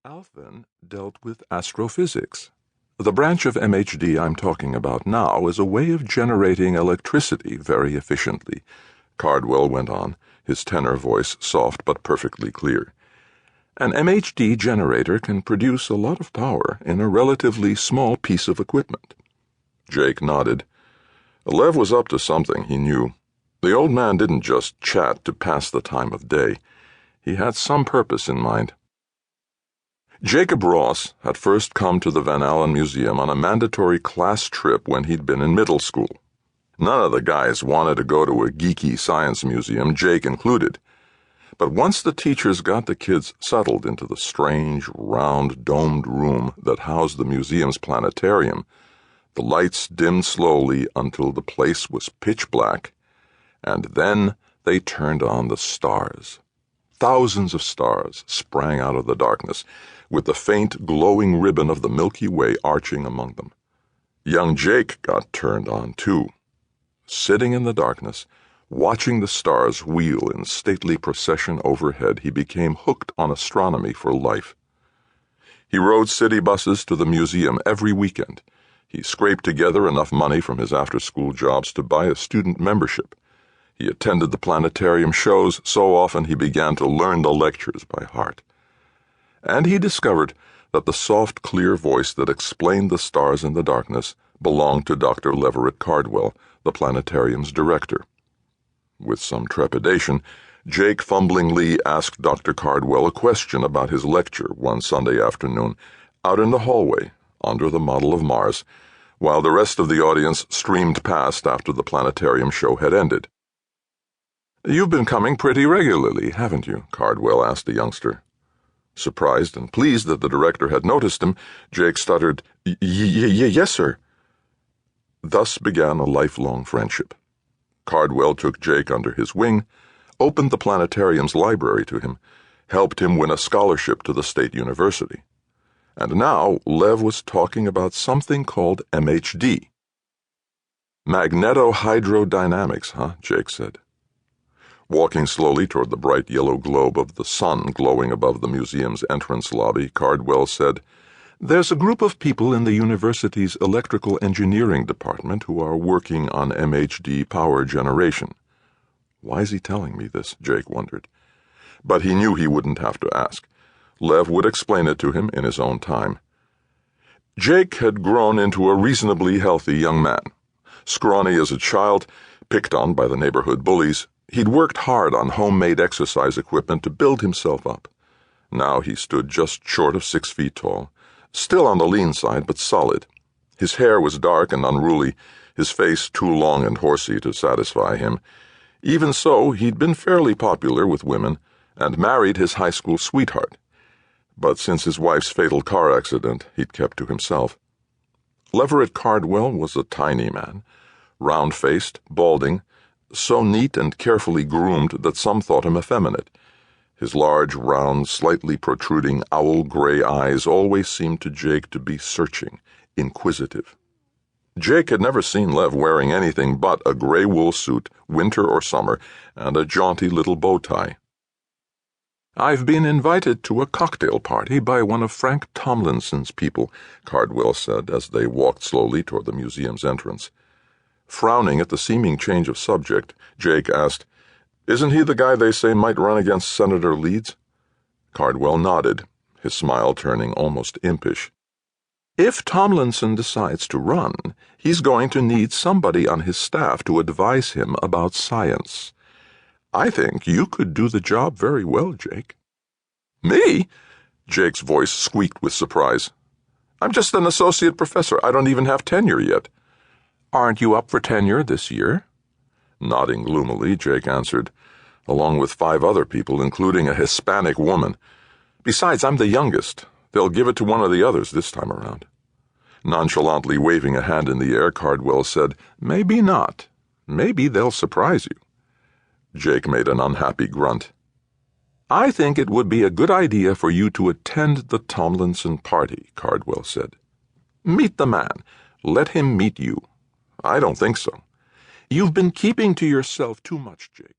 Alf then dealt with astrophysics. The branch of MHD I'm talking about now is a way of generating electricity very efficiently, Cardwell went on, his tenor voice soft but perfectly clear. An MHD generator can produce a lot of power in a relatively small piece of equipment. Jake nodded. Lev was up to something, he knew. The old man didn't just chat to pass the time of day. He had some purpose in mind. Jacob Ross had first come to the Van Allen Museum on a mandatory class trip when he'd been in middle school. None of the guys wanted to go to a geeky science museum, Jake included. But once the teachers got the kids settled into the strange, round, domed room that housed the museum's planetarium, the lights dimmed slowly until the place was pitch black, and then they turned on the stars. Thousands of stars sprang out of the darkness, with the faint, glowing ribbon of the Milky Way arching among them. Young Jake got turned on, too. Sitting in the darkness, watching the stars wheel in stately procession overhead, he became hooked on astronomy for life. He rode city buses to the museum every weekend. He scraped together enough money from his after-school jobs to buy a student membership. He attended the planetarium shows so often he began to learn the lectures by heart. And he discovered that the soft, clear voice that explained the stars in the darkness belonged to Dr. Leverett Cardwell, the planetarium's director. With some trepidation, Jake fumblingly asked Dr. Cardwell a question about his lecture one Sunday afternoon, out in the hallway, under the model of Mars, while the rest of the audience streamed past after the planetarium show had ended. "You've been coming pretty regularly, haven't you?" Cardwell asked the youngster. Surprised and pleased that the director had noticed him, Jake stuttered, Yes, sir." Thus began a lifelong friendship. Cardwell took Jake under his wing, opened the planetarium's library to him, helped him win a scholarship to the state university. And now Lev was talking about something called MHD. Magnetohydrodynamics, huh? Jake said. Walking slowly toward the bright yellow globe of the sun glowing above the museum's entrance lobby, Cardwell said, "There's a group of people in the university's electrical engineering department who are working on MHD power generation." Why is he telling me this? Jake wondered. But he knew he wouldn't have to ask. Lev would explain it to him in his own time. Jake had grown into a reasonably healthy young man. Scrawny as a child, picked on by the neighborhood bullies, he'd worked hard on homemade exercise equipment to build himself up. Now he stood just short of 6 feet tall, still on the lean side but solid. His hair was dark and unruly, his face too long and horsey to satisfy him. Even so, he'd been fairly popular with women and married his high school sweetheart. But since his wife's fatal car accident, he'd kept to himself. Leverett Cardwell was a tiny man, round-faced, balding, so neat and carefully groomed that some thought him effeminate. His large, round, slightly protruding owl-gray eyes always seemed to Jake to be searching, inquisitive. Jake had never seen Lev wearing anything but a gray wool suit, winter or summer, and a jaunty little bow tie. "I've been invited to a cocktail party by one of Frank Tomlinson's people," Cardwell said as they walked slowly toward the museum's entrance. Frowning at the seeming change of subject, Jake asked, "Isn't he the guy they say might run against Senator Leeds?" Cardwell nodded, his smile turning almost impish. "If Tomlinson decides to run, he's going to need somebody on his staff to advise him about science. I think you could do the job very well, Jake." "Me?" Jake's voice squeaked with surprise. "I'm just an associate professor. I don't even have tenure yet." "Aren't you up for tenure this year?" Nodding gloomily, Jake answered, "Along with 5 other people, including a Hispanic woman. Besides, I'm the youngest. They'll give it to one of the others this time around." Nonchalantly waving a hand in the air, Cardwell said, "Maybe not. Maybe they'll surprise you." Jake made an unhappy grunt. "I think it would be a good idea for you to attend the Tomlinson party," Cardwell said. "Meet the man. Let him meet you." "I don't think so." "You've been keeping to yourself too much, Jake."